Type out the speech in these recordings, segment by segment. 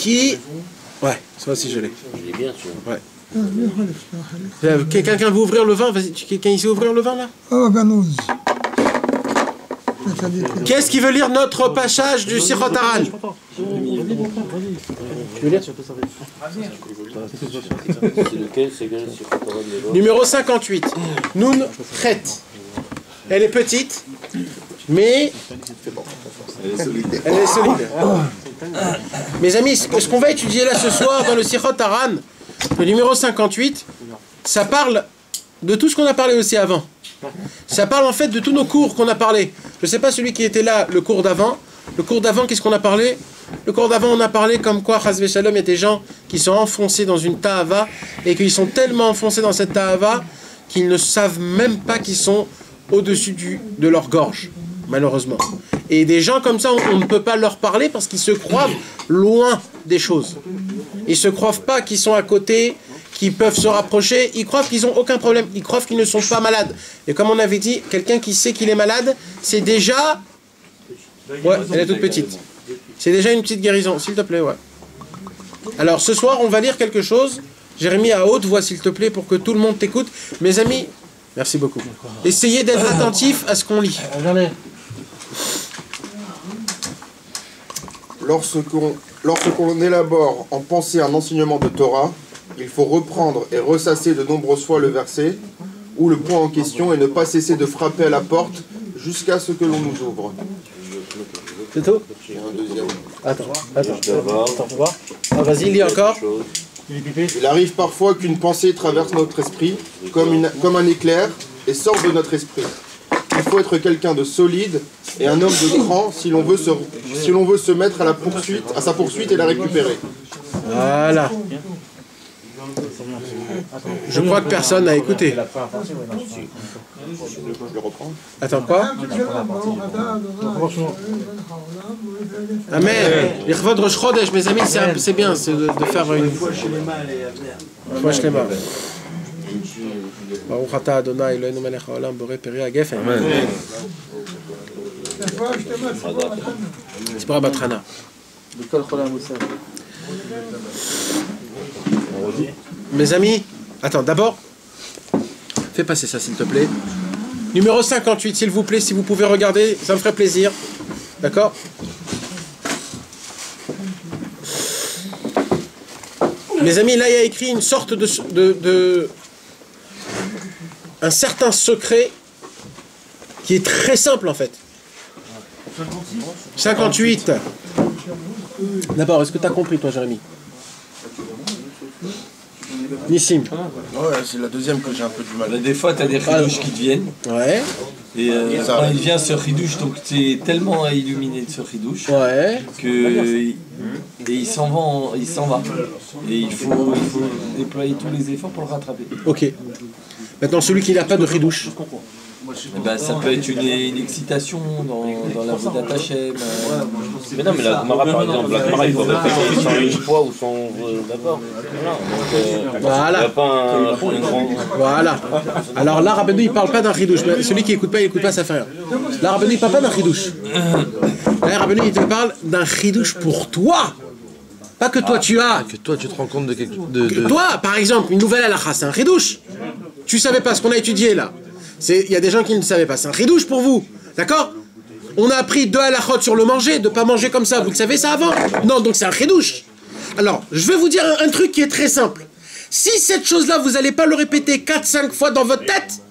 qui... Ouais, ça aussi je l'ai. Je l'ai bien sûr. Ouais. Quelqu'un veut ouvrir le vin? Vas-y, quelqu'un ici ouvrir le vin là? Qu'est-ce qui veut lire notre passage du Sichot Haran? C'est lequel? C'est Numéro 58. Noun Chet. Elle est petite, mais elle est solide. Mes amis, ce qu'on va étudier là ce soir dans le Sichot Haran, le numéro 58, ça parle de tout ce qu'on a parlé aussi avant. Ça parle en fait de tous nos cours qu'on a parlé. Je ne sais pas celui qui était là, le cours d'avant. Le cours d'avant, qu'est-ce qu'on a parlé? Le cours d'avant, on a parlé comme quoi, Chas v'Shalom, il y a des gens qui sont enfoncés dans une ta'ava et qu'ils sont tellement enfoncés dans cette ta'ava qu'ils ne savent même pas qu'ils sont au-dessus de leur gorge, malheureusement. Et des gens comme ça, on ne peut pas leur parler parce qu'ils se croient loin des choses. Ils ne se croient pas qu'ils sont à côté, qu'ils peuvent se rapprocher. Ils croient qu'ils n'ont aucun problème. Ils croient qu'ils ne sont pas malades. Et comme on avait dit, quelqu'un qui sait qu'il est malade, c'est déjà... Ouais, elle est toute petite. C'est déjà une petite guérison, s'il te plaît, ouais. Alors, ce soir, on va lire quelque chose. Jérémie, à haute voix, s'il te plaît, pour que tout le monde t'écoute. Mes amis, merci beaucoup. Essayez d'être attentifs à ce qu'on lit. Lorsqu'on élabore en pensée un enseignement de Torah, il faut reprendre et ressasser de nombreuses fois le verset ou le point en question et ne pas cesser de frapper à la porte jusqu'à ce que l'on nous ouvre. C'est tout? Attends, voir. Ah, vas-y, lis encore. Il arrive parfois qu'une pensée traverse notre esprit comme un éclair et sort de notre esprit. Il faut être quelqu'un de solide et un homme de cran si l'on veut se mettre à sa poursuite et la récupérer. Voilà. Je crois que personne n'a écouté. Je le reprends. Attends, quoi? Amen. L'Ichvod Rosh Chodesh, mes amis, c'est bien de faire une... Fois Shlema. Baruch Ata Adonai Eloheinu melech haolam borei peri hagefem. C'est pour Abatrana. Mes amis, attends, d'abord, fais passer ça s'il te plaît. Numéro 58, s'il vous plaît, si vous pouvez regarder, ça me ferait plaisir. D'accord? Mes amis, là il y a écrit une sorte un certain secret qui est très simple en fait. 58. D'abord, est-ce que tu as compris toi, Jérémy? Nissim. Ouais, c'est la deuxième que j'ai un peu du mal. Des fois, tu as des ridouches qui te viennent. Ouais. Et quand il vient ce ridouche, donc tu es tellement illuminé de ce ridouche que il s'en va. Et il faut déployer tous les efforts pour le rattraper. Ok. Maintenant, celui qui n'a pas de ridouche. Ça peut être une excitation dans la Vodat Hashem. Mais non, mais la Gemara par exemple, il faut répéter sans une fois ou sans d'abord. Voilà. Il n'y a pas un grand... Voilà. Alors là, Rabbeinu, il ne parle pas d'un ridouche. Celui qui n'écoute pas, ça fait rien. Là, Rabbeinu, il ne parle pas d'un ridouche. Là, Rabbeinu, il te parle d'un ridouche pour toi. Pas que toi tu as. Que toi tu te rends compte de quelque chose. Toi, par exemple, une nouvelle halakha, c'est un ridouche. Tu savais pas ce qu'on a étudié là. Il y a des gens qui ne savaient pas. C'est un ridouche pour vous. D'accord? On a appris deux halakhot sur le manger, de ne pas manger comme ça. Vous le savez ça avant? Non, donc c'est un ridouche. Alors, je vais vous dire un truc qui est très simple. Si cette chose-là, vous n'allez pas le répéter 4-5 fois dans votre tête,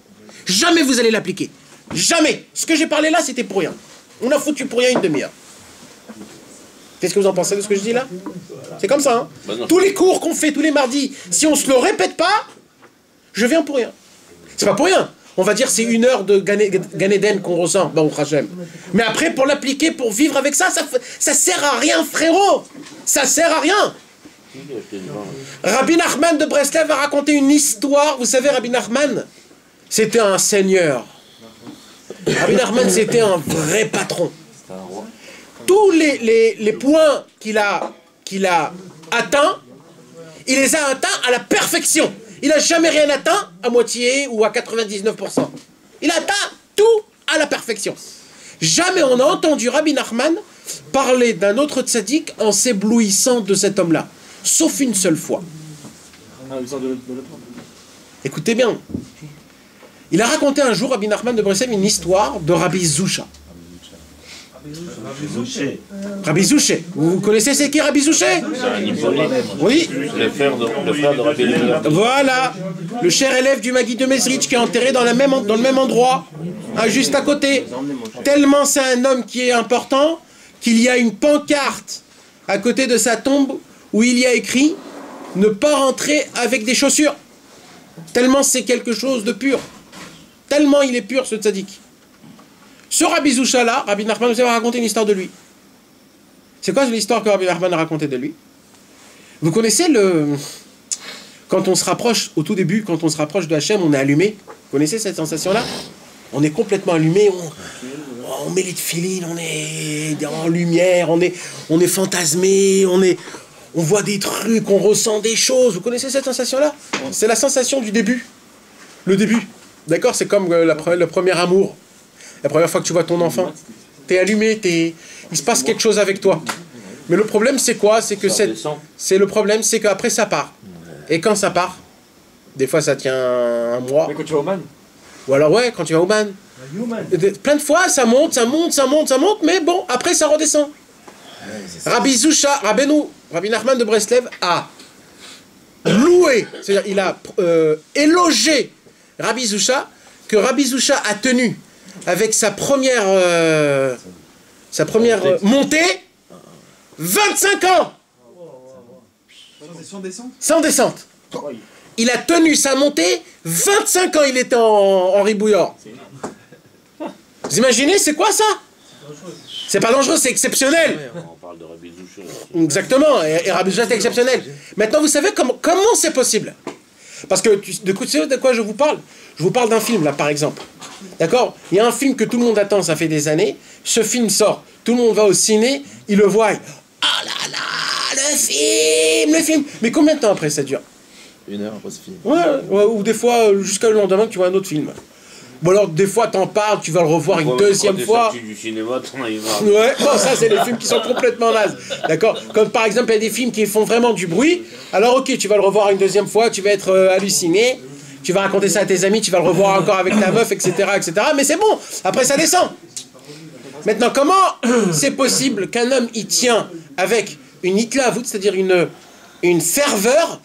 jamais vous allez l'appliquer. Jamais. Ce que j'ai parlé là, c'était pour rien. On a foutu pour rien une demi-heure. Qu'est-ce que vous en pensez de ce que je dis là? C'est comme ça, hein? Tous les cours qu'on fait tous les mardis, si on ne se le répète pas, je viens pour rien. C'est pas pour rien. On va dire c'est une heure de Gan Eden qu'on ressent, Baruch Hashem. Mais après, pour l'appliquer, pour vivre avec ça, ça sert à rien, frérot. Ça sert à rien. Rabbi Nachman de Breslev a raconté une histoire. Vous savez, Rabbi Nachman, c'était un seigneur. Rabbi Nachman, c'était un vrai patron. Tous les points qu'il a atteints, il les a atteints à la perfection. Il n'a jamais rien atteint à moitié ou à 99%. Il atteint tout à la perfection. Jamais on a entendu Rabbi Nachman parler d'un autre tzaddik en s'éblouissant de cet homme-là. Sauf une seule fois. Écoutez bien. Il a raconté un jour, Rabbi Nachman de Breslev, une histoire de Rabbi Zusha. Rabbi Zouché. Vous connaissez c'est qui Rabbi Zouché? C'est un Hippolyte. Oui. Le frère de Rabbi Eliezer. Voilà. Le cher élève du Maguide de Mezrich qui est enterré dans le même endroit, hein, juste à côté. Tellement c'est un homme qui est important qu'il y a une pancarte à côté de sa tombe où il y a écrit « Ne pas rentrer avec des chaussures ». Tellement c'est quelque chose de pur. Tellement il est pur ce tzaddik. Ce Rabbi Zoucha là, Rabbi Nachman nous a raconté une histoire de lui. C'est quoi l'histoire que Rabbi Nachman a racontée de lui? Vous connaissez quand on se rapproche, au tout début, quand on se rapproche de Hachem, on est allumé. Vous connaissez cette sensation-là? On est complètement allumé, on met les tefilines, on est en lumière, on est fantasmé, on voit des trucs, on ressent des choses. Vous connaissez cette sensation-là? C'est la sensation du début. Le début. D'accord? C'est comme le premier amour. La première fois que tu vois ton enfant. T'es allumé, il se passe quelque chose avec toi. Mais le problème, c'est quoi? C'est que le problème, c'est qu'après, ça part. Et quand ça part, des fois, ça tient un mois. Mais quand tu vas au Man. Ou alors, ouais, quand tu vas au Man. Plein de fois, ça monte, mais bon, après, ça redescend. Rabbi Zoucha, Rabbi Nachman de Breslev a loué, c'est-à-dire il a élogé Rabbi Zoucha, que Rabbi Zoucha a tenu avec sa première montée 25 ans sans descente. Il a tenu sa montée 25 ans, il était en ribouillard. Vous imaginez, c'est quoi ça? C'est pas dangereux, c'est exceptionnel. On parle de Rabbi Zoucha. Exactement, et Rabbi Zoucha est exceptionnel. Maintenant, vous savez comment c'est possible? Parce que, de quoi je vous parle? Je vous parle d'un film, là, par exemple. D'accord? Il y a un film que tout le monde attend, ça fait des années. Ce film sort. Tout le monde va au ciné, il le voit. Oh là là, le film! Mais combien de temps après ça dure? 1 heure après ce film. Ouais, ou des fois, jusqu'à le lendemain, tu vois un autre film. Bon alors, des fois, t'en parles, tu vas le revoir une deuxième fois. Du cinéma, t'en as eu marre. Ouais, non, ça, c'est les films qui sont complètement nazes. D'accord? Comme par exemple, il y a des films qui font vraiment du bruit. Alors, ok, tu vas le revoir une deuxième fois, tu vas être halluciné. Tu vas raconter ça à tes amis, tu vas le revoir encore avec ta meuf, etc., etc. Mais c'est bon, après ça descend. Maintenant, comment c'est possible qu'un homme y tient avec une hitlavut, c'est-à-dire une ferveur,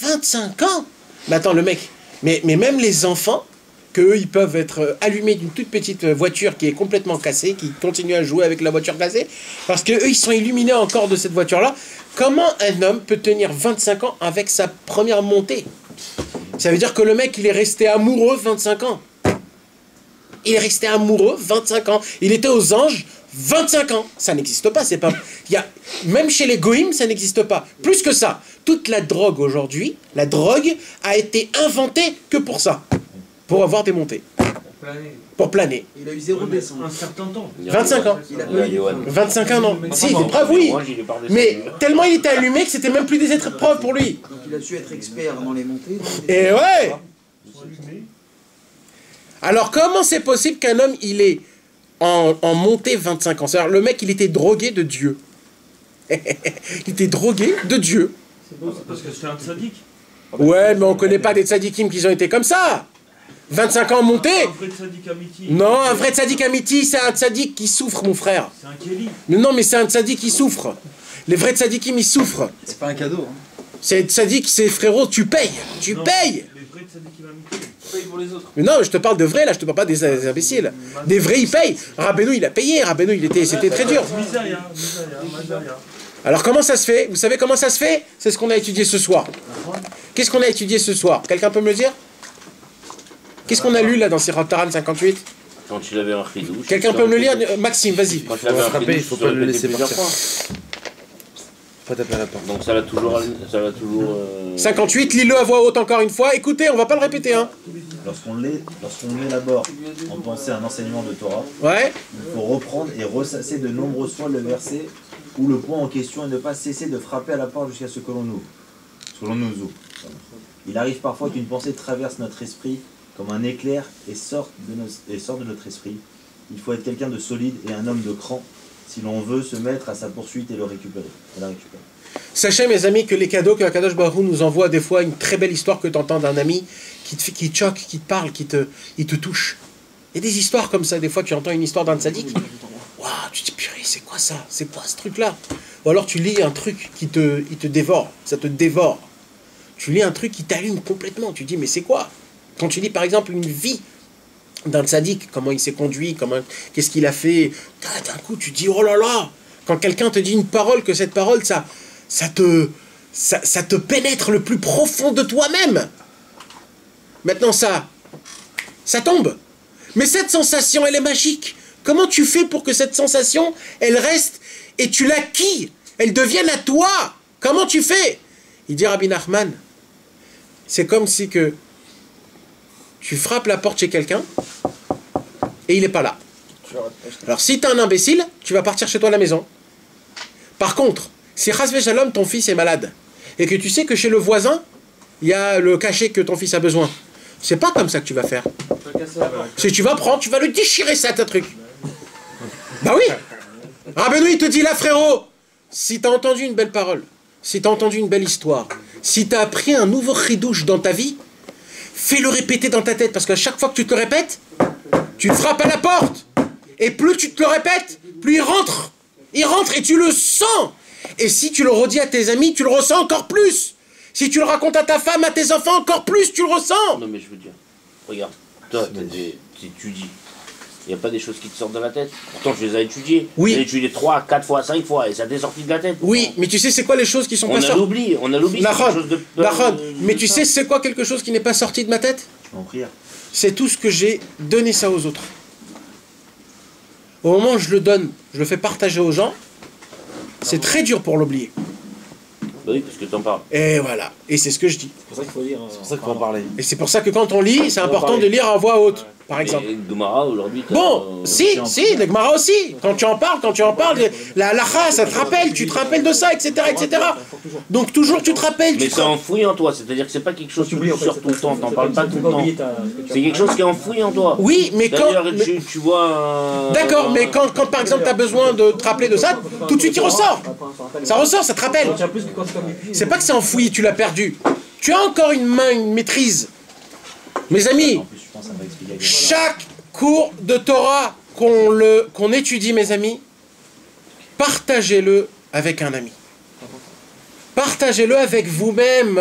25 ans? Mais attends, le mec, mais même les enfants, qu'eux, ils peuvent être allumés d'une toute petite voiture qui est complètement cassée, qui continue à jouer avec la voiture cassée, parce qu'eux, ils sont illuminés encore de cette voiture-là. Comment un homme peut tenir 25 ans avec sa première montée? Ça veut dire que le mec, il est resté amoureux 25 ans. Il est resté amoureux 25 ans. Il était aux anges 25 ans. Ça n'existe pas. C'est pas. Même chez les goïms, ça n'existe pas. Plus que ça. Toute la drogue aujourd'hui, la drogue a été inventée que pour ça. Pour avoir des montées. Pour planer. Il a eu 0 descente. Un certain temps. 25 ans. 25 ans, non. Si, des preuves, oui. Mais tellement il était allumé que c'était même plus des épreuves pour lui. Donc il a su être expert dans les montées. Et ouais. Alors comment c'est possible qu'un homme, il est en montée 25 ans? C'est-à-dire le mec, il était drogué de Dieu. Il était drogué de Dieu. C'est parce que c'est un tzaddik. Ouais, mais on connaît pas des tzaddikim qui ont été comme ça. 25 ans monté. Un vrai tzaddik amiti. Non, un vrai tzaddik amiti, c'est un tzaddik qui souffre, mon frère. C'est un kéli. Non, mais c'est un tzaddik qui souffre. Les vrais tzaddikim, ils souffrent. C'est pas un cadeau. C'est tzaddik, c'est frérot, tu payes. Tu payes. Les vrais tzaddikim amiti. Tu payes pour les autres. Mais non, je te parle de vrais, là, je te parle pas des imbéciles. Des vrais, ils payent. Rabbeinu, il a payé. Rabbeinu, c'était très dur. Misaria. Alors, comment ça se fait? Vous savez comment ça se fait? C'est ce qu'on a étudié ce soir. Qu'est-ce qu'on a étudié ce soir? Quelqu'un peut me le dire? Qu'est-ce qu'on a lu là dans Sirat Taran 58? Quand il avait un chidouche. Quelqu'un peut me le lire? Maxime, vas-y. Quand il avait un chidouche, il faut pas le laisser partir. fois. Pas taper à la porte. Donc ça l'a toujours. 58, lis-le à voix haute encore une fois. Écoutez, on va pas le répéter, hein. Lorsqu'on élabore en pensée un enseignement de Torah, Ouais. il faut reprendre et ressasser de nombreuses fois le verset ou le point en question et ne pas cesser de frapper à la porte jusqu'à ce que l'on ouvre. Ouvre. Il arrive parfois qu'une pensée traverse notre esprit comme un éclair et sort de notre esprit. Il faut être quelqu'un de solide et un homme de cran si l'on veut se mettre à sa poursuite et le récupérer. Et la récupérer. Sachez, mes amis, que les cadeaux que Akadosh Baruch Hu nous envoie, des fois, une très belle histoire que tu entends d'un ami qui te choque, qui te parle, il te touche. Il y a des histoires comme ça, des fois, tu entends une histoire d'un tzaddik. Waouh, tu te dis, purée, c'est quoi ça? C'est quoi ce truc-là? Ou alors tu lis un truc il te dévore, ça te dévore. Tu lis un truc qui t'allume complètement. Tu dis, mais c'est quoi? Quand tu lis, par exemple, une vie d'un tzaddik, comment il s'est conduit, qu'est-ce qu'il a fait, d'un coup, tu te dis, oh là là! Quand quelqu'un te dit une parole, que cette parole, ça te pénètre le plus profond de toi-même. Maintenant, ça tombe. Mais cette sensation, elle est magique. Comment tu fais pour que cette sensation, elle reste et tu l'acquies, elle devienne à toi? Comment tu fais? Il dit Rabbi Nachman, c'est comme si que tu frappes la porte chez quelqu'un et il n'est pas là. Alors si tu es un imbécile, tu vas partir chez toi à la maison. Par contre, si Chasvé Shalom, ton fils est malade, et que tu sais que chez le voisin, il y a le cachet que ton fils a besoin, c'est pas comme ça que tu vas faire. Si tu vas prendre, tu vas le déchirer, ça, ta truc. Bah oui. Rabbeinu, il te dit là, frérot, si tu as entendu une belle parole, si tu as entendu une belle histoire, si tu as appris un nouveau chidouche dans ta vie, fais-le répéter dans ta tête, parce qu'à chaque fois que tu te le répètes, tu te frappes à la porte. Et plus tu te le répètes, plus il rentre. Il rentre et tu le sens. Et si tu le redis à tes amis, tu le ressens encore plus. Si tu le racontes à ta femme, à tes enfants, encore plus, tu le ressens. Non mais je veux dire, regarde, toi tu étudies. Il n'y a pas des choses qui te sortent de la tête. Pourtant je les ai étudiées. Oui. Je les ai étudiées 3, 4 fois, 5 fois et ça t'est sorti de la tête. Oui, mais tu sais c'est quoi les choses qui sont pas sorties? On a l'oubli. Mais tu sais c'est quoi quelque chose qui n'est pas sorti de ma tête? En prière. C'est tout ce que j'ai donné ça aux autres. Au moment où je le donne, je le fais partager aux gens, c'est très dur pour l'oublier. Bah oui, parce que t'en parles. Et voilà, et c'est ce que je dis. C'est pour ça qu'il faut lire. C'est pour ça qu'il faut en parler. Et c'est pour ça que quand on lit, c'est important de lire en voix haute, par exemple. Et Gemara aujourd'hui. Bon, si, le Gemara aussi. Quand tu en parles, la halacha, ça te rappelle, tu te rappelles de ça, etc., etc. Donc toujours tu te rappelles. Mais c'est enfoui en toi, c'est-à-dire que c'est pas quelque chose que tu sors tout le temps, t'en parles pas tout le temps. C'est quelque chose qui est enfoui en toi. Oui, mais quand. D'ailleurs, tu vois. D'accord, mais quand par exemple tu as besoin de te rappeler de ça, tout de suite il ressort. Ça ressort, ça te rappelle. C'est pas que c'est enfoui, tu l'as perdu. Tu as encore une maîtrise. Mes amis, chaque cours de Torah qu'on étudie, mes amis, partagez-le avec un ami. Partagez-le avec vous-même.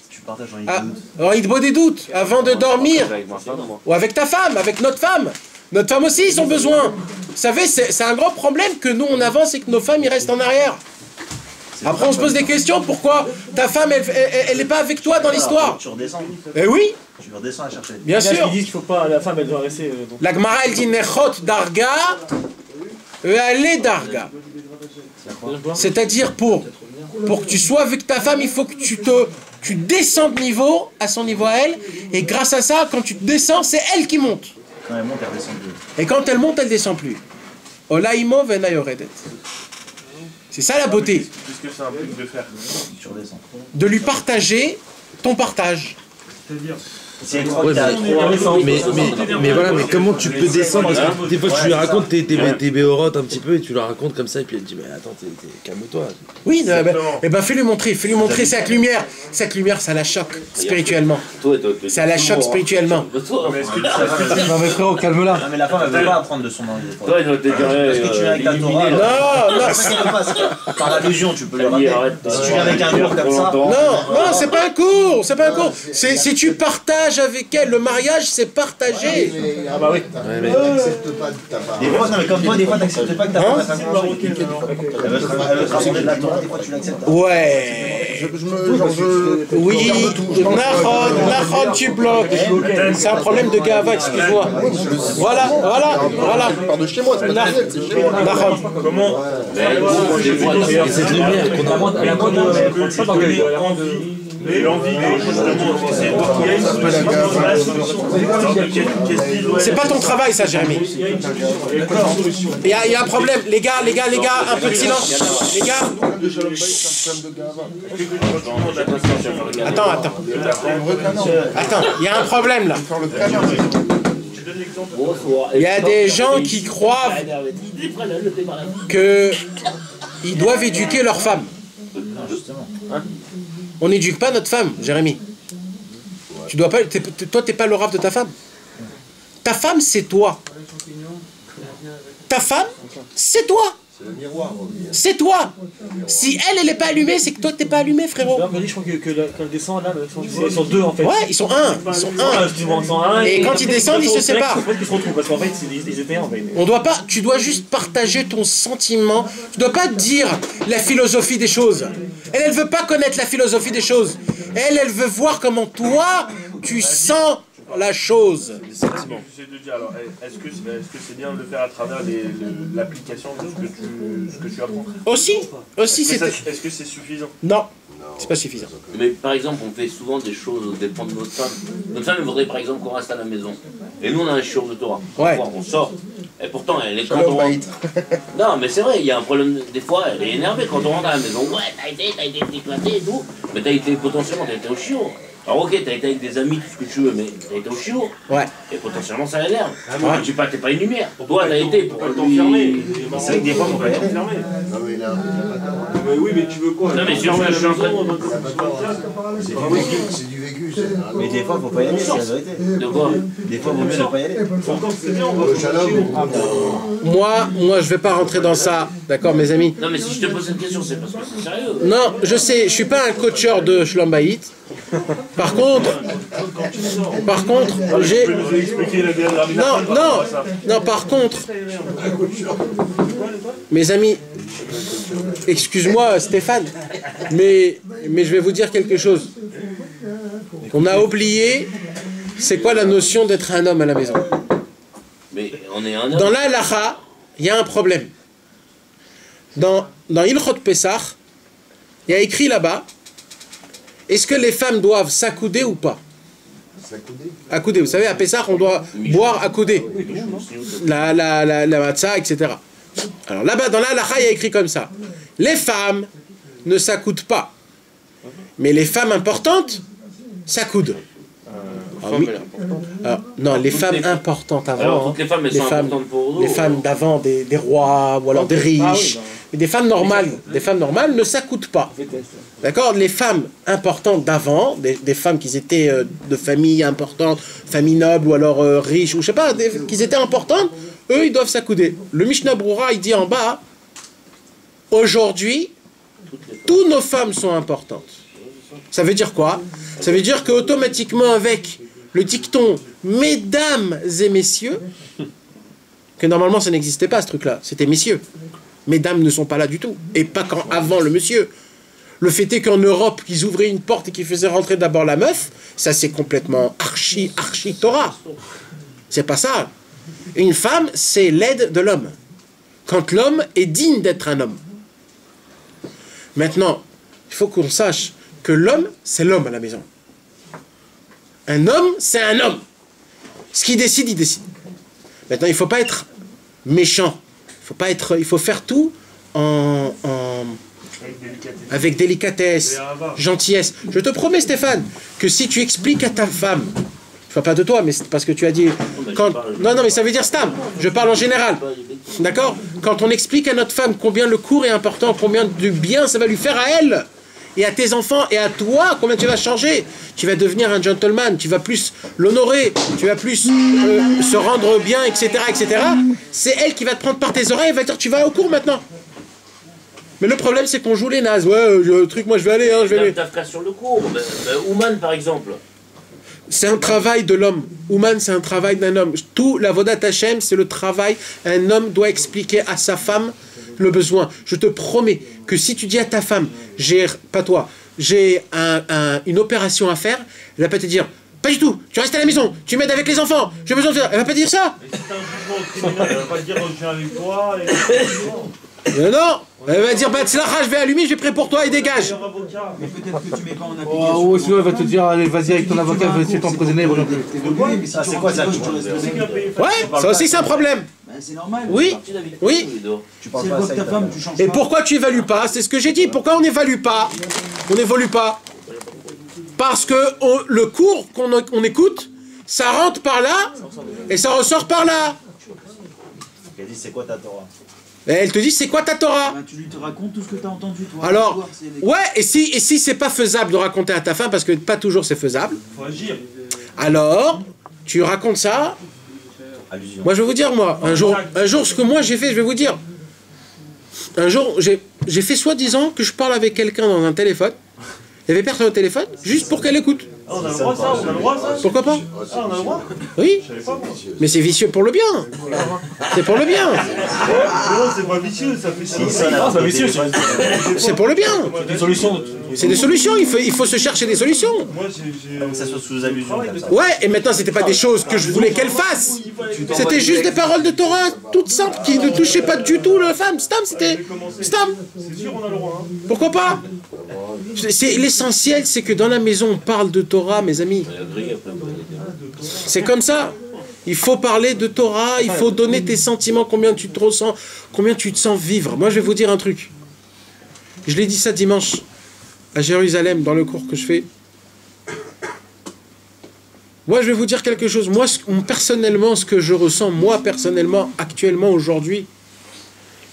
Tu partages en Idbo des doutes, avant de dormir. Ou avec ta femme, avec notre femme. Notre femme aussi, ils ont besoin. Vous savez, c'est un grand problème que nous, on avance et que nos femmes, ils restent en arrière. Après, on se pose des questions. Pourquoi ta femme, elle n'est pas avec toi dans l'histoire? Tu redescends. Eh oui. Tu redescends à chercher. Bien sûr. Ils disent qu'il faut pas, la femme, elle doit rester. La Gemara, elle dit Nechot Darga, Ale Darga. C'est-à-dire pour que tu sois avec ta femme, il faut que tu descends de niveau à son niveau à elle. Et grâce à ça, quand tu descends, c'est elle qui monte. Quand elle monte, elle descend plus. Et quand elle monte, elle descend plus. Olaimo venayoredet. C'est ça la beauté. Puisque c'est un truc de faire. Tu redescends. De lui partager ton partage. C'est-à-dire. Mais voilà, mais comment tu peux descendre? Parce que des fois tu lui racontes tes béorotes un petit peu et tu la racontes comme ça et puis elle te dit mais attends, calme-toi. Oui, fais-lui montrer cette lumière. Cette lumière, ça la choque spirituellement. Ça la choque spirituellement. Non mais frérot, calme-la. Non mais la femme elle veut pas apprendre de son mari. Toi, il doit te dire. Parce que tu viens avec ta Torah. Non, par l'allusion, tu peux le rappeler. Si tu viens avec un cours comme ça. Non, c'est pas un cours, c'est pas un cours. Si tu partages avec elle, le mariage, c'est partagé. Ah bah oui. Elle n'accepte pas de ta part. Des fois, non mais comme toi, des fois t'acceptes pas que ta femme fasse un manger. Elle veut te raconter de la Torah, des fois tu l'acceptes. Ouais. Oui, Nahon, tu bloques. C'est un problème de gava, excuse-moi. Voilà. Je pars de chez moi, c'est pas de c'est chez moi. Nahon. Comment Et cette lumière qu'on a. L'envie, justement, C'est pas ton travail, ça, Jérémy. Il y a un problème. Les gars, un peu de silence. Les gars. Attends, il y a un problème là. Il y a des gens qui croient qu'ils doivent éduquer leur femme. On n'éduque pas notre femme, Jérémy. Tu dois pas, toi, t'es pas le rave de ta femme. Ta femme, c'est toi. Ta femme, c'est toi. C'est toi. Si elle n'est pas allumée, c'est que toi, t'es pas allumé, frérot. Non, mais je crois que quand ils descendent là, ils sont deux en fait. Ouais, ils sont un. Ils sont un. Et quand ils descendent, ils se séparent. Ils se retrouvent parce qu'en fait, ils étaient un en fait. On doit pas, tu dois juste partager ton sentiment. Tu dois pas dire la philosophie des choses. Elle veut pas connaître la philosophie des choses. Elle veut voir comment toi, tu sens la chose. J'essaie de dire, alors, est-ce que c'est bien de le faire à travers l'application de ce que tu apprends? Aussi, est-ce que c'est suffisant? Non, c'est pas suffisant. Mais par exemple, on fait souvent des choses au dépend de notre femme. Notre femme, elle voudrait par exemple qu'on reste à la maison. Et nous, on a un shiur de Torah. Ouais. On sort. Et pourtant, elle est quand on rentre. Non, mais c'est vrai, il y a un problème. Des fois, elle est énervée quand on rentre à la maison. Ouais, t'as été éclaté et tout. Mais potentiellement, t'as été au shiur. Alors ok, t'as été avec des amis, tout ce que tu veux, mais t'as été au chiot. Ouais. Et potentiellement ça l'énerve. Tu t'es pas une lumière. Toi t'as été pour t'enfermer. C'est vrai que des fois on va t'enfermer. Mais oui, mais tu veux quoi? Non mais sur je suis en train C'est du vécu. Mais des fois faut pas y aller, c'est la vérité. De quoi? Des fois vaut mieux ne pas y aller. Moi je vais pas rentrer dans ça, d'accord mes amis? Non mais si je te pose cette question, c'est parce que c'est sérieux. Non, je sais, je suis pas un coacheur de Shlom Bayit. Par contre, j'ai... Non, par contre, mes amis, excuse-moi Stéphane, mais je vais vous dire quelque chose. On a oublié, c'est quoi la notion d'être un homme à la maison? Mais on est un homme. Dans la halacha, il y a un problème. Dans Ilchot Pesach, il y a écrit là-bas, est-ce que les femmes doivent s'accouder ou pas? Accouder. Vous savez, à Pessah, on doit boire accoudé. La matzah, etc. Alors là-bas, dans la halakha, il y a écrit comme ça. Les femmes ne s'accoudent pas. Mais les femmes importantes s'accoudent. Oui. Alors, non, les femmes importantes avant. Alors, toutes les femmes, elles sont importantes pour nous. Les femmes d'avant, des rois ou alors des riches. Mais des femmes normales ne s'accoudent pas. D'accord? Les femmes importantes d'avant, des femmes qui étaient de famille importante, famille noble ou alors riches, ou je sais pas, qui étaient importantes, eux, ils doivent s'accouder. Le Mishnah Brura, il dit en bas, aujourd'hui, toutes nos femmes sont importantes. Ça veut dire quoi? Ça veut dire qu'automatiquement, avec le dicton « Mesdames et messieurs », que normalement ça n'existait pas ce truc-là, c'était « messieurs ». Mesdames ne sont pas là du tout, et pas quand avant le monsieur. Le fait est qu'en Europe, qu'ils ouvraient une porte et qu'ils faisaient rentrer d'abord la meuf, ça c'est complètement archi Torah. C'est pas ça. Une femme, c'est l'aide de l'homme. Quand l'homme est digne d'être un homme. Maintenant, il faut qu'on sache que l'homme, c'est l'homme à la maison. Un homme, c'est un homme. Ce qu'il décide, il décide. Maintenant, il ne faut pas être méchant. Il faut faire tout avec délicatesse, gentillesse. Je te promets, Stéphane, que si tu expliques à ta femme, je ne parle pas de toi, mais c'est parce que tu as dit... Non, mais ça veut dire Stam. Je parle en général. D'accord? Quand on explique à notre femme combien le cours est important, combien du bien ça va lui faire à elle, et à tes enfants, et à toi, combien tu vas changer. Tu vas devenir un gentleman, tu vas plus l'honorer, tu vas plus se rendre bien, etc., etc. C'est elle qui va te prendre par tes oreilles et va te dire, tu vas au cours maintenant. Mais le problème, c'est qu'on joue les nazes. Ouais, le truc, moi je vais aller, je vais aller. T'as sur le cours. Ouman, par exemple. C'est un travail de l'homme. Ouman, c'est un travail d'un homme. Tout la Vodat Hashem, c'est le travail. Un homme doit expliquer à sa femme le besoin. Je te promets que si tu dis à ta femme, j'ai une opération à faire, elle va pas te dire, pas du tout, tu restes à la maison, tu m'aides avec les enfants, j'ai besoin de faire. Elle va pas dire ça. Mais si t'as un jugement criminel, elle va pas dire, je viens avec toi. Non, elle va dire, bah tzlacha, je vais allumer, je vais prêt pour toi et dégage. Mais peut-être que tu mets pas en application. Ou sinon elle va te dire, allez, vas-y avec ton avocat, va essayer de t'emprisonner. C'est quoi ça? Ouais, ça aussi c'est un problème. C'est normal. Oui. Tu parles pas avec ta femme, tu changes pas. Et pourquoi tu évalues pas? C'est ce que j'ai dit. Pourquoi on n'évalue pas? On n'évolue pas. Parce que le cours qu'on écoute, ça rentre par là et ça ressort par là. Elle dit, c'est quoi ta Torah? Et elle te dit, c'est quoi ta Torah? Tu lui te racontes tout ce que tu as entendu, toi. Alors, ouais, et si c'est pas faisable de raconter à ta femme, parce que pas toujours c'est faisable, Faut agir. alors, tu racontes ça. Allusion. Moi, je vais vous dire, moi, un jour, ce que moi j'ai fait, je vais vous dire. Un jour, j'ai fait soi-disant que je parle avec quelqu'un dans un téléphone. Il y avait personne au téléphone, juste pour qu'elle écoute. Ah, on a le droit, ça? On a le droit, ça? Pourquoi pas? Ah, on a le droit? Oui, Je savais pas, moi. mais c'est vicieux pour le bien. C'est pour le bien. Mais non, c'est pas vicieux, ça fait ça. C'est pas vicieux, C'est pour le bien. Des solutions. C'est des solutions, il faut se chercher des solutions. Moi, j'ai. que ça soit sous allusion comme ça. Ouais, et maintenant, c'était pas des choses que je voulais qu'elle fasse. C'était juste des paroles de Torah toutes simples qui ne touchaient pas du tout la femme. Stam, c'était. Stam. C'est sûr, on a le droit. Hein. Pourquoi pas? C'est l'essentiel, c'est que dans la maison, on parle de Torah, mes amis. C'est comme ça. Il faut parler de Torah, il faut donner tes sentiments, combien tu te ressens, combien tu te sens vivre. Moi, je vais vous dire un truc. Je l'ai dit ça dimanche à Jérusalem, dans le cours que je fais. Moi, je vais vous dire quelque chose. Moi, personnellement, ce que je ressens, moi, personnellement, actuellement, aujourd'hui,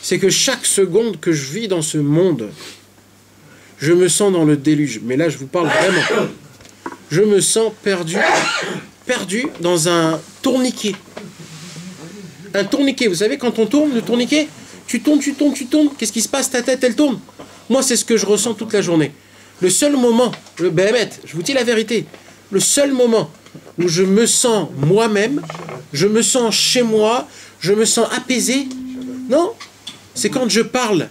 c'est que chaque seconde que je vis dans ce monde, je me sens dans le déluge. Mais là, je vous parle vraiment. Je me sens perdu dans un tourniquet. Un tourniquet, vous savez, quand on tourne, le tourniquet, tu tournes. Qu'est-ce qui se passe? Ta tête, elle tourne. Moi, c'est ce que je ressens toute la journée. Le seul moment, le Béhémet, je vous dis la vérité, le seul moment où je me sens moi-même, je me sens chez moi, je me sens apaisé, non, c'est quand je parle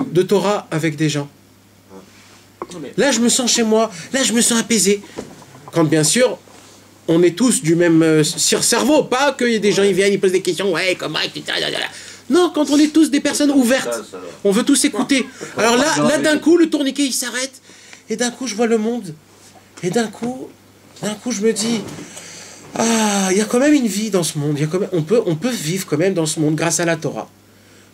de Torah avec des gens. Là, je me sens chez moi, là, je me sens apaisé. Quand, bien sûr, on est tous du même cerveau, pas qu'il y ait des gens, ils viennent, ils posent des questions, ouais, comment, etc. Non, quand on est tous des personnes ouvertes, on veut tous écouter. Alors là d'un coup, le tourniquet, il s'arrête, et d'un coup, je vois le monde, et d'un coup, je me dis, ah, il y a quand même une vie dans ce monde, il y a quand même, on peut vivre quand même dans ce monde grâce à la Torah,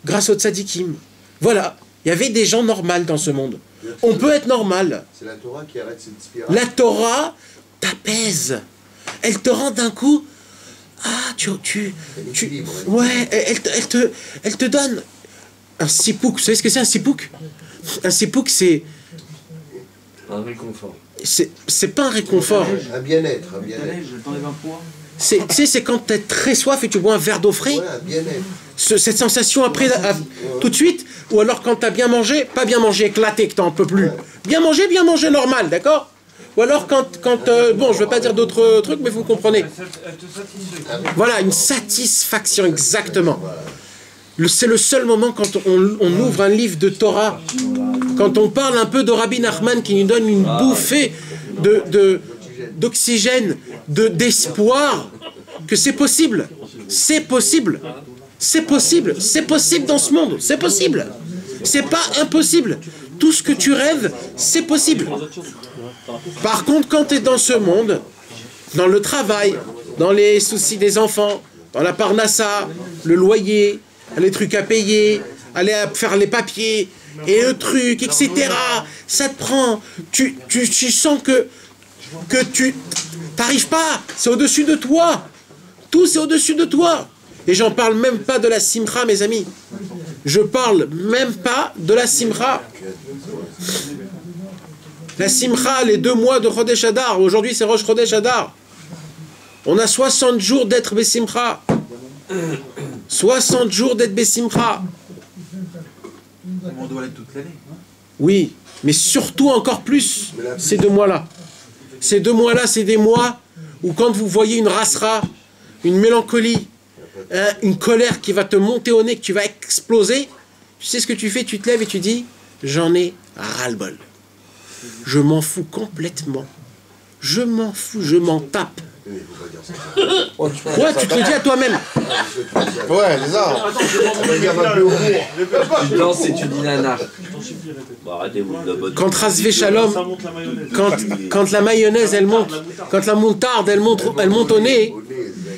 grâce au tzadikim. Voilà, il y avait des gens normaux dans ce monde. On peut être normal. C'est la Torah qui arrête cette spirale. La Torah t'apaise. Elle te rend d'un coup... Ah, ouais, elle te donne un sipouk. Vous savez ce que c'est un sipouk? Un sipouk, c'est... Un réconfort. C'est pas un réconfort. Un bien-être, un bien-être. Je t'enlève un poids. Tu sais, c'est quand t'es très soif et tu bois un verre d'eau frais. Ouais, un bien-être. Cette sensation après, tout de suite. Ou alors quand t'as bien mangé, pas bien mangé éclaté que t'en peux plus. Bien mangé normal, d'accord? Ou alors quand bon, je veux pas dire d'autres trucs, mais vous comprenez. Voilà, une satisfaction, exactement. C'est le seul moment quand on ouvre un livre de Torah, quand on parle un peu de Rabbi Nachman qui nous donne une bouffée d'oxygène, d'espoir, que c'est possible. C'est possible. C'est possible. C'est possible dans ce monde. C'est possible. C'est pas impossible. Tout ce que tu rêves, c'est possible. Par contre, quand tu es dans ce monde, dans le travail, dans les soucis des enfants, dans la parnassa, le loyer, les trucs à payer, aller à faire les papiers, et le truc, etc., ça te prend. Tu sens que tu n'arrives pas. C'est au-dessus de toi. Tout, c'est au-dessus de toi. Et j'en parle même pas de la simcha, mes amis. Je parle même pas de la simcha. La simcha, les 2 mois de Chodesh Adar. Aujourd'hui, c'est Rosh Chodesh Adar. On a 60 jours d'être Bessimcha. 60 jours d'être Bessimcha. On doit l'être toute l'année. Oui, mais surtout encore plus ces 2 mois-là. Ces 2 mois-là, c'est des mois où quand vous voyez une rasra, une mélancolie, une colère qui va te monter au nez, que tu vas exploser, tu sais ce que tu fais? Tu te lèves et tu dis, j'en ai ras-le-bol. Je m'en fous complètement. Je m'en fous, je m'en tape. Ouais, tu te le dis à toi-même. Ouais, c'est ça. Tu danses et tu dis nana. Quand Rasvé Shalom, quand la mayonnaise elle monte, quand la moutarde elle monte au nez,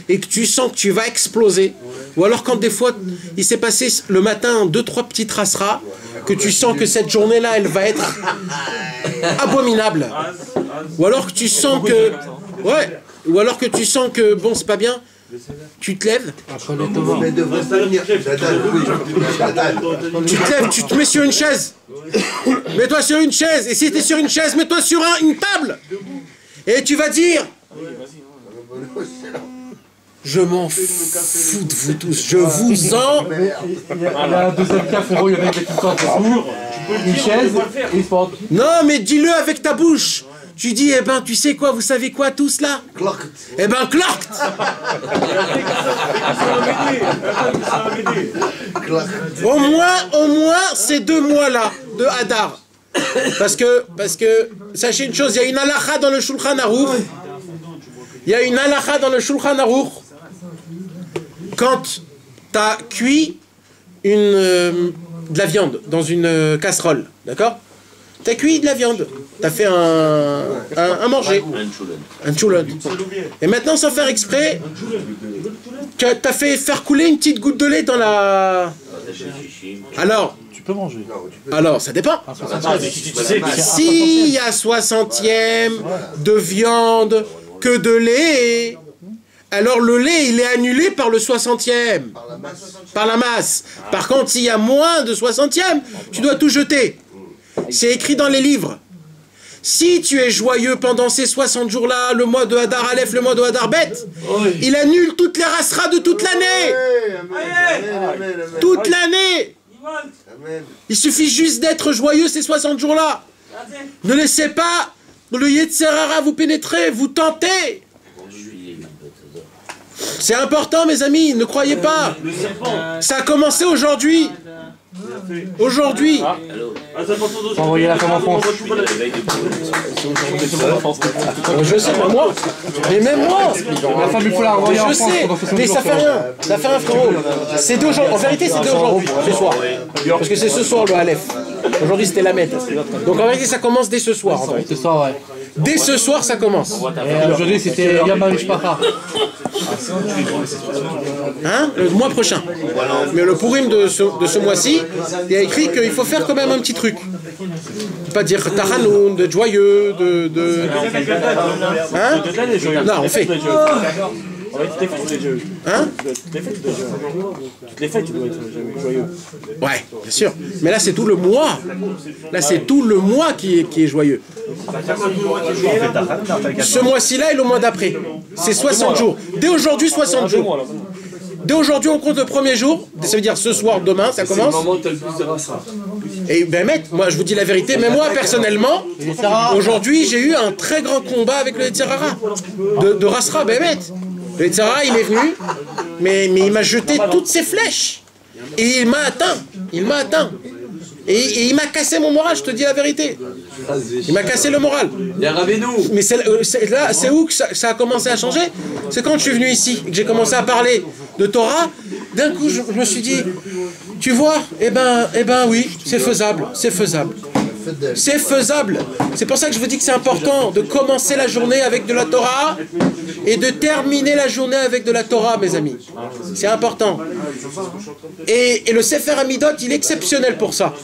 et que tu sens que tu vas exploser, ou alors quand des fois il s'est passé le matin 2-3 petites rasras, que tu sens que cette journée-là elle va être abominable, ou alors que tu sens que, ouais, ou alors que tu sens que bon, c'est pas bien, tu te lèves. Tu te lèves, tu te mets sur une chaise. Mets-toi sur une chaise. Et si tu es sur une chaise, mets-toi sur une table. Et tu vas dire, je m'en fous de vous tous, je vous en... Il y a un deuxième cas, frérot, il y avait tout le temps une chaise et il se porte. Non, mais dis-le avec ta bouche. Tu dis, eh ben, tu sais quoi, vous savez quoi, tous là? Eh ben, clockt. Au moins, ces 2 mois-là de Hadar. Parce que, sachez une chose, il y a une halakha dans le Shulchan Aruch. Il y a une halakha dans le Shulchan Aruch. Quand tu as cuit de la viande dans une casserole, d'accord? Tu as cuit de la viande, tu as fait un manger, un tchoulon. Et maintenant, sans faire exprès, tu as fait faire couler une petite goutte de lait dans la... Alors, tu peux manger. Alors, ça dépend. S'il y a 60e de viande que de lait, alors le lait, il est annulé par le 60e. Par la masse. Par contre, s'il y a moins de 60e, tu dois tout jeter. C'est écrit dans les livres. Si tu es joyeux pendant ces 60 jours-là, le mois de Hadar Aleph, le mois de Hadar Bet, il annule toutes les rasras de toute l'année. Toute l'année. Il suffit juste d'être joyeux ces 60 jours-là. Ne laissez pas le Yetzer Hara vous pénétrer, vous tenter. C'est important, mes amis, ne croyez pas. Ça a commencé aujourd'hui. Aujourd'hui. Envoyez la femme en France. Je sais, mais moi. Mais même moi. La femme, il faut la renvoyer en Je France. sais, mais ça fait rien. Ça fait rien, frérot. C'est d'aujourd'hui. En vérité, c'est d'aujourd'hui, ce soir. Parce que c'est ce soir le Aleph. Aujourd'hui, c'était la Mette. Donc en vérité, ça commence dès ce soir. En fait. Ce soir, ouais. Dès ce soir, ça commence. Et aujourd'hui, c'était Yamavishpacha. Hein? Le mois prochain. Mais le Purim de ce mois-ci, il y a écrit qu'il faut faire quand même un petit truc. Pas dire Tahanoun, de joyeux, de... Hein? Non, on fait. Hein? Toutes les fêtes, tu dois être joyeux. Ouais, bien sûr. Mais là, c'est tout le mois. Là, c'est tout le mois qui est joyeux. Ce mois-ci-là et le mois d'après. C'est 60 jours. Dès aujourd'hui, 60 jours. Dès aujourd'hui, on compte le premier jour. Ça veut dire ce soir, demain, ça commence. Et ben, moi, je vous dis la vérité, mais moi, personnellement, aujourd'hui, j'ai eu un très grand combat avec le Yetzer Hara. De Rasra, ben, le Yetzer Hara, il est venu, mais il m'a jeté toutes ses flèches. Et il m'a atteint. Il m'a atteint. Et il m'a cassé mon moral, je te dis la vérité. Il m'a cassé le moral. Mais c'est où que ça a commencé à changer? C'est quand je suis venu ici et que j'ai commencé à parler de Torah. D'un coup, je me suis dit, tu vois, eh ben oui, c'est faisable, c'est faisable. C'est faisable. C'est pour ça que je vous dis que c'est important de commencer la journée avec de la Torah et de terminer la journée avec de la Torah, mes amis. C'est important. Et le Sefer Hamidot, il est exceptionnel pour ça.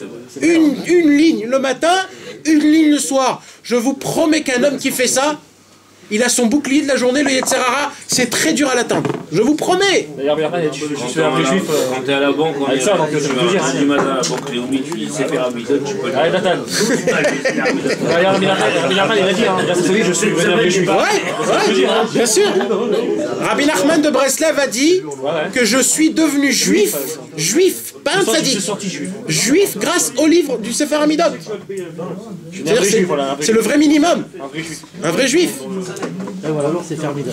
Une ligne le matin, une ligne le soir. Je vous promets qu'un homme qui fait ça, il a son bouclier de la journée, le Yetzer Hara, c'est très dur à l'atteindre. Je vous promets. D'ailleurs, je suis un vrai juif. Quand t'es à la banque, on est ça, donc je veux dire. du matin à la banque Léoumi, tu sais faire Hamidot, tu peux le Allez, Nathan. Rabbi Nachman, il a dit, grâce à lui, je suis un vrai juif. Ouais, bien sûr. Rabbi Nachman de Breslev a dit que je suis devenu juif, pas un tzaddik. Juif grâce au livre du Sefer Hamidot. C'est le vrai minimum. Un vrai juif. Et voilà, alors c'est Fermidot.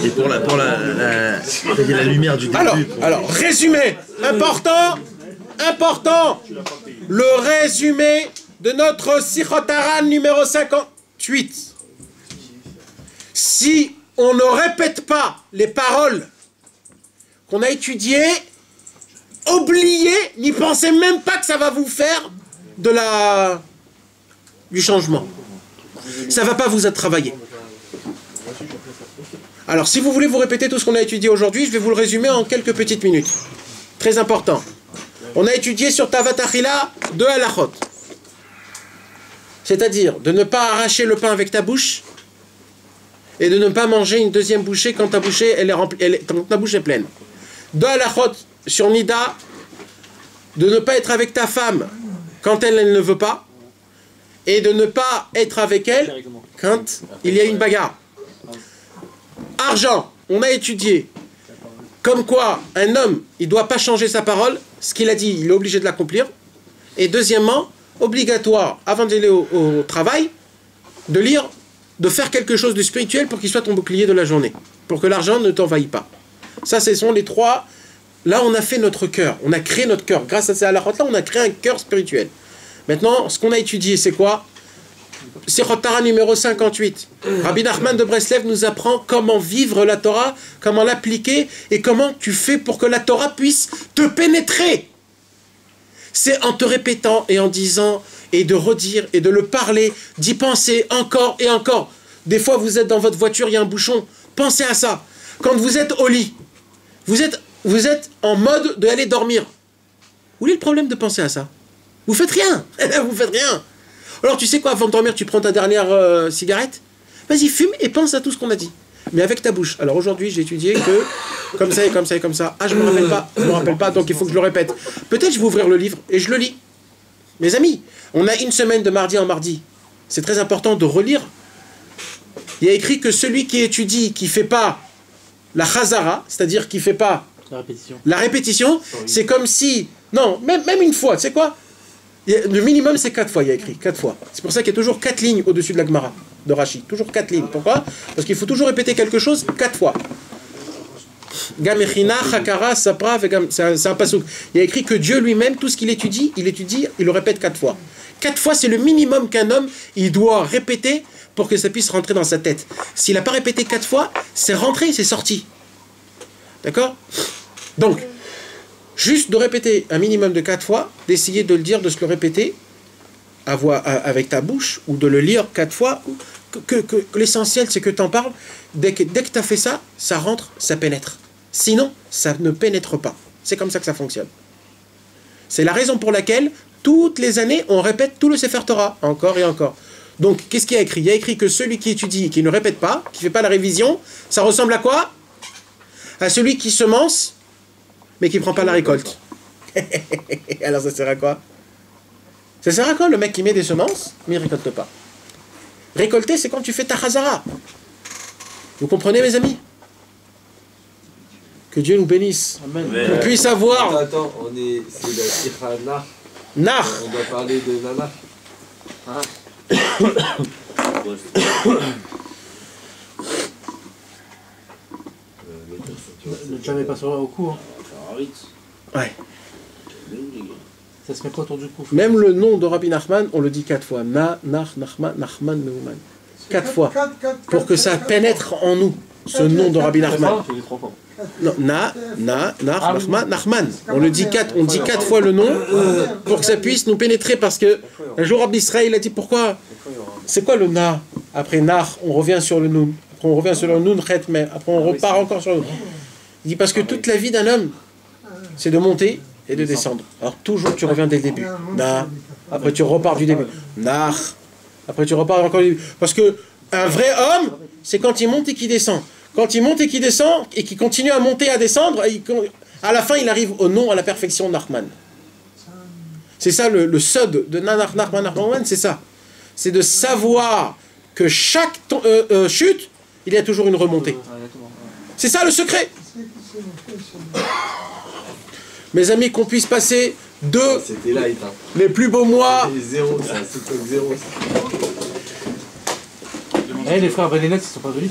Et pour la lumière du début. Alors, résumé, important, le résumé de notre Sichot Haran numéro 58. Si on ne répète pas les paroles qu'on a étudiées, oubliez, n'y pensez même pas que ça va vous faire du changement. Ça ne va pas vous être travaillé. Alors, si vous voulez vous répéter tout ce qu'on a étudié aujourd'hui, je vais vous le résumer en quelques petites minutes. Très important. On a étudié sur Tavat Achila 2 halachot. C'est-à-dire de ne pas arracher le pain avec ta bouche et de ne pas manger une deuxième bouchée quand ta bouche est pleine. Deux halachot sur Nida, de ne pas être avec ta femme quand elle ne veut pas et de ne pas être avec elle quand il y a une bagarre. Argent, on a étudié comme quoi un homme, il ne doit pas changer sa parole, ce qu'il a dit, il est obligé de l'accomplir. Et deuxièmement, obligatoire, avant d'aller au travail, de lire, de faire quelque chose de spirituel pour qu'il soit ton bouclier de la journée, pour que l'argent ne t'envahisse pas. Ça, ce sont les trois. Là, on a fait notre cœur, on a créé notre cœur. Grâce à ces halachot-là, on a créé un cœur spirituel. Maintenant, ce qu'on a étudié, c'est quoi? Sichot Torah numéro 58. Rabbi Nachman de Breslev nous apprend comment vivre la Torah, comment l'appliquer et comment tu fais pour que la Torah puisse te pénétrer. C'est en te répétant et en disant et de redire et de le parler, d'y penser encore et encore. Des fois, vous êtes dans votre voiture, il y a un bouchon. Pensez à ça. Quand vous êtes au lit, vous êtes en mode d'aller dormir. Où est le problème de penser à ça? Vous faites rien. Vous faites rien. Alors tu sais quoi, avant de dormir, tu prends ta dernière cigarette, vas-y, fume et pense à tout ce qu'on a dit. Mais avec ta bouche. Alors aujourd'hui, j'ai étudié que comme ça et comme ça et comme ça. Ah, je me rappelle pas, donc il faut que je le répète. Peut-être je vais ouvrir le livre et je le lis. Mes amis, on a une semaine de mardi en mardi. C'est très important de relire. Il y a écrit que celui qui étudie, qui ne fait pas la chazara, c'est-à-dire qui ne fait pas la répétition, c'est comme si... Non, même une fois, tu sais quoi? Le minimum, c'est 4 fois, il y a écrit, 4 fois. C'est pour ça qu'il y a toujours 4 lignes au-dessus de la Gemara, de Rashi. Toujours 4 lignes. Pourquoi? Parce qu'il faut toujours répéter quelque chose 4 fois. Gamechina, Chakara, Sapra, c'est un pasouk. Il y a écrit que Dieu lui-même, tout ce qu'il étudie, il le répète 4 fois. 4 fois, c'est le minimum qu'un homme, il doit répéter pour que ça puisse rentrer dans sa tête. S'il n'a pas répété 4 fois, c'est rentré, c'est sorti. D'accord? Donc, juste de répéter un minimum de 4 fois, d'essayer de le dire, de se le répéter avec ta bouche, ou de le lire 4 fois, que l'essentiel c'est que tu en parles, dès que tu as fait ça, ça rentre, ça pénètre. Sinon, ça ne pénètre pas. C'est comme ça que ça fonctionne. C'est la raison pour laquelle, toutes les années, on répète tout le Sefer Torah, encore et encore. Donc, qu'est-ce qu'il y a écrit? Il y a écrit que celui qui étudie et qui ne répète pas, qui ne fait pas la révision, ça ressemble à quoi? À celui qui semence, mais qui ne prend pas la récolte. Alors ça sert à quoi? Ça sert à quoi le mec qui met des semences, mais il ne récolte pas? Récolter, c'est quand tu fais ta chazara. Vous comprenez, mes amis? Que Dieu nous bénisse. Amen. Qu'on puisse avoir... Attends, c'est la Sikha Nar. Nar. On doit parler de Nana. Ah. Ne jamais pas au cou. Ouais. Ça se met pas autour du cou. Même le nom de Rabbi Nachman, on le dit 4 fois. Nachman, Neumann. 4 fois. Pour que ça pénètre en nous, ce nom de Rabbi Nachman. Non, Nachman. On le dit 4 fois le nom pour que ça puisse nous pénétrer, parce que un jour Rabbi Israël a dit pourquoi? C'est quoi le na? Après nar, on revient sur le nun. Après on revient sur le nun, mais après on repart encore sur le nun. Il dit parce que toute la vie d'un homme, c'est de monter et de descendre. Alors toujours tu reviens dès le début. Na. Après tu repars du début. Nar. Après tu repars encore du début. Parce que un vrai homme, c'est quand il monte et qu'il descend. Quand il monte et qu'il descend, et qu'il continue à monter et à descendre, à la fin il arrive au nom, à la perfection Nachman. C'est ça le sod de Nachman, c'est ça. C'est de savoir que chaque chute, il y a toujours une remontée. C'est ça le secret. Mes amis, qu'on puisse passer les plus beaux mois. Les frères Benenet, ils sont pas venus,